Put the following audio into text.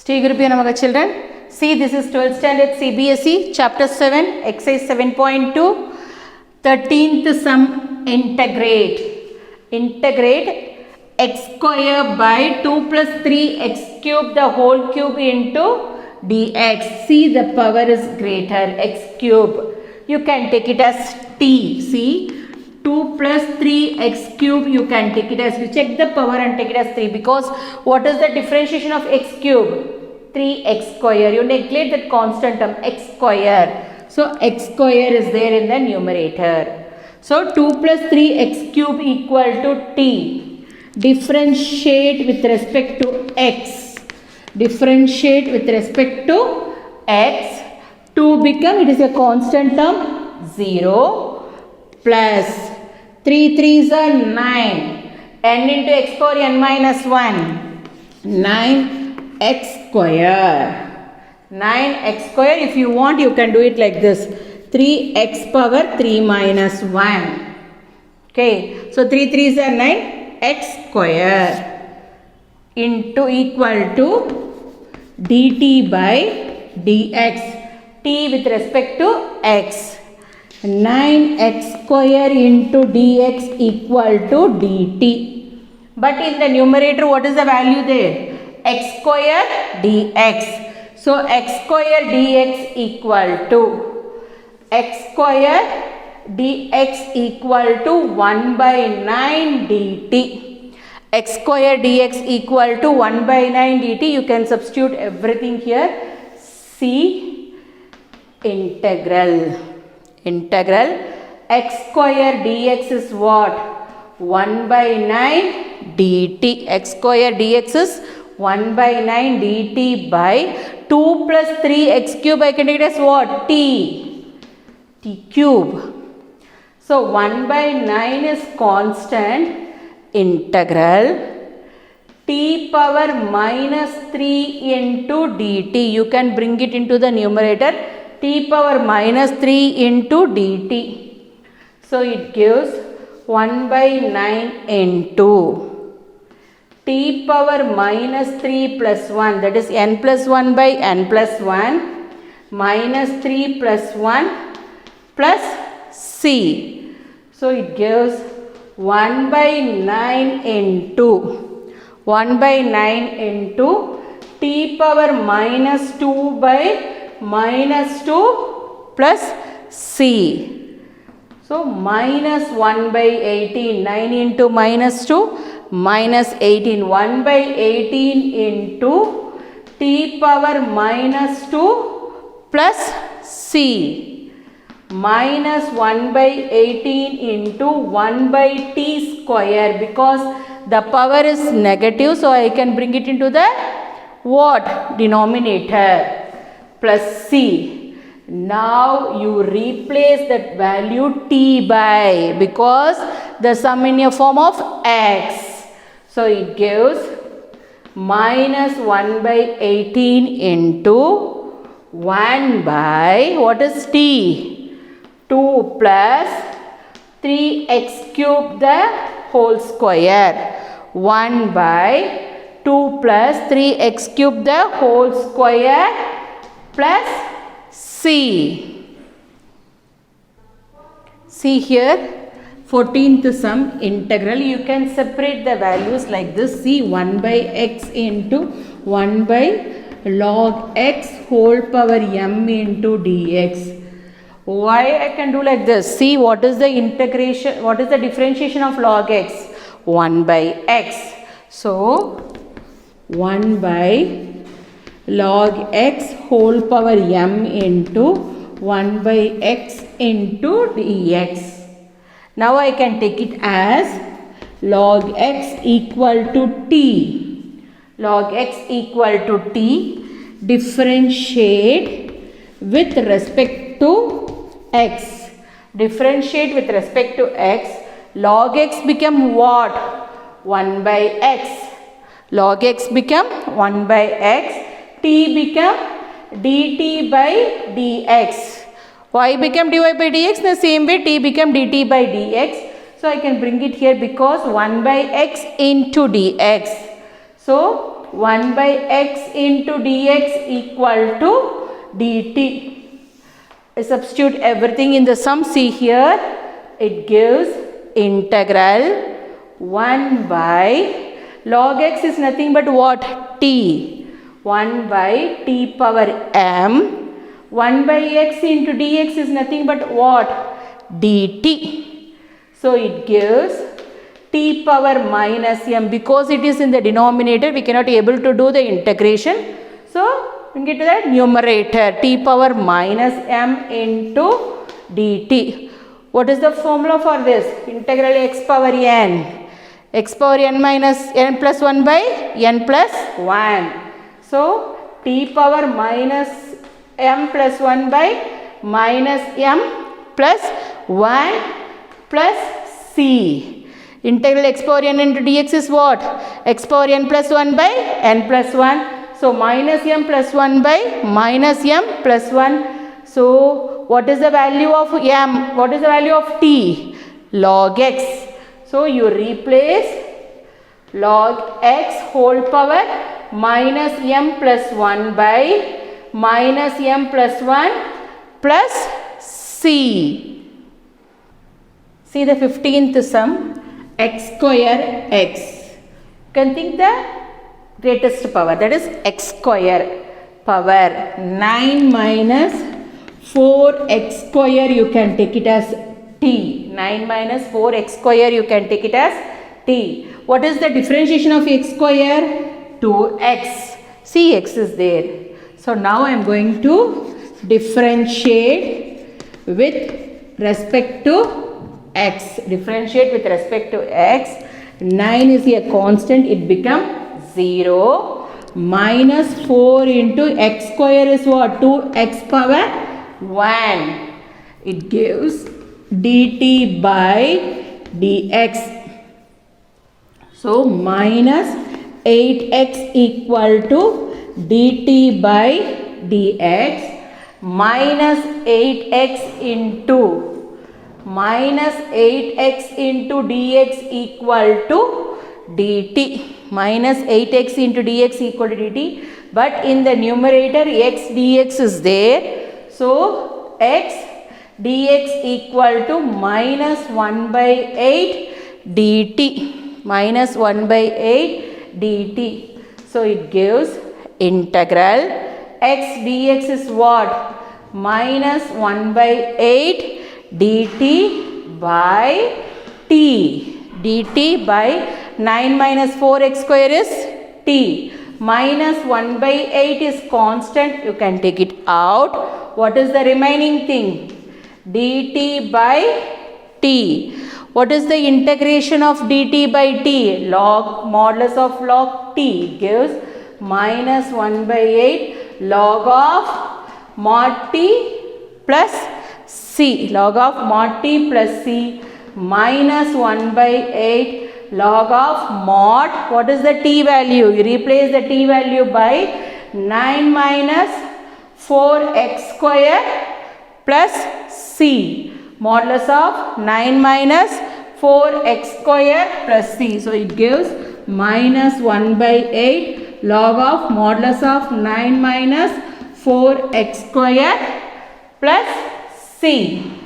Sri Gurubhyo Namaha children. See, this is 12th standard CBSE chapter 7 exercise 7.2 13th sum integrate. Integrate x square by 2 plus 3x cube the whole cube into dx. See, the power is greater, x cube. You can take it as t. See, 2 plus 3x cube you can take it as, you check the power and take it as 3, because what is the differentiation of x cube? 3x square. You neglect that constant term x square. So x square is there in the numerator. So 2 plus 3x cube equal to t. Differentiate with respect to x. Differentiate with respect to x. 2 become, it is a constant term, 0 plus 3 3s are 9. n into x power n minus 1. 9x square. 9x square. If you want, you can do it like this. 3x power 3 minus 1. Okay. So 3 3s are 9. X square into equal to dt by dx. T with respect to x. 9x square into dx equal to dt. But in the numerator, what is the value there? X square dx. So x square dx equal to x square dx equal to 1 by 9 dt. X square dx equal to 1 by 9 dt. You can substitute everything here. See, integral x square dx is what? 1 by 9 dt. X square dx is 1 by 9 dt by 2 plus 3x cube. I can take it as what? T cube. So 1 by 9 is constant. Integral t power minus 3 into dt. You can bring it into the numerator. T power minus 3 into dt. So it gives 1 by 9 into t power minus 3 plus 1, that is n plus 1 by n plus 1 minus 3 plus 1 plus c. So it gives 1 by 9 into 1 by 9 into t power minus 2 by minus 2 plus c. So minus 1 by 18. 9 into minus 2 minus 18. 1 by 18 into t power minus 2 plus c. Minus 1 by 18 into 1 by t square, because the power is negative, so I can bring it into the what? Denominator, plus c. Now you replace that value t by, because the sum in a form of x. So it gives minus 1 by 18 into 1 by, what is t? 2 plus 3x cube the whole square. 1 by 2 plus 3x cube the whole square plus c. See here, 14th sum integral. You can separate the values like this. See, 1 by x into 1 by log x whole power m into dx. Why I can do like this? See, what is the integration, what is the differentiation of log x? 1 by x. So 1 by log x whole power m into 1 by x into dx. Now I can take it as log x equal to t. Log x equal to t. Differentiate with respect to x. Differentiate with respect to x. Log x become what? 1 by x. Log x become 1 by x. T become dt by dx. Y become dy by dx. The same way t become dt by dx. So I can bring it here, because 1 by x into dx. So 1 by x into dx equal to dt. I substitute everything in the sum. See here, it gives integral 1 by log x is nothing but what? T. 1 by t power m. 1 by x into dx is nothing but what? Dt. So it gives t power minus m. Because it is in the denominator, we cannot be able to do the integration. So we get to the numerator, t power minus m into dt. What is the formula for this? Integral x power n. X power n minus n plus 1 by n plus 1. So t power minus m plus 1 by minus m plus 1 plus c. Integral x power n into dx is what? X power n plus 1 by n plus 1. So minus m plus 1 by minus m plus 1. So what is the value of m? What is the value of t? Log x. So you replace log x whole power minus m plus 1 by minus m plus 1 plus c. See the 15th sum, x square x. You can think the greatest power, that is x square power 9 minus 4x square, you can take it as t. 9 minus 4x square, you can take it as t. What is the differentiation of x square? 2x. See, x is there. So now I am going to differentiate with respect to x. Differentiate with respect to x. 9 is a constant, it becomes 0. Minus 4 into x square is what? 2x power 1. It gives dt by dx. So minus 8x equal to dt by dx minus 8x into dx equal to dt. Minus 8x into dx equal to dt. But in the numerator x dx is there. So x dx equal to minus 1 by 8 dt. Minus 1 by 8 dt. So it gives integral x dx is what? Minus 1 by 8 dt by t. dt by 9 minus 4x square is t. Minus 1 by 8 is constant. You can take it out. What is the remaining thing? dt by t. What is the integration of dt by t? Log modulus of log t gives minus 1 by 8 log of mod t plus c. Log of mod t plus c minus 1 by 8 log of mod. What is the t value? You replace the t value by 9 minus 4x square plus c. Modulus of 9 minus 4x square plus c. So it gives minus 1 by 8 log of modulus of 9 minus 4x square plus c.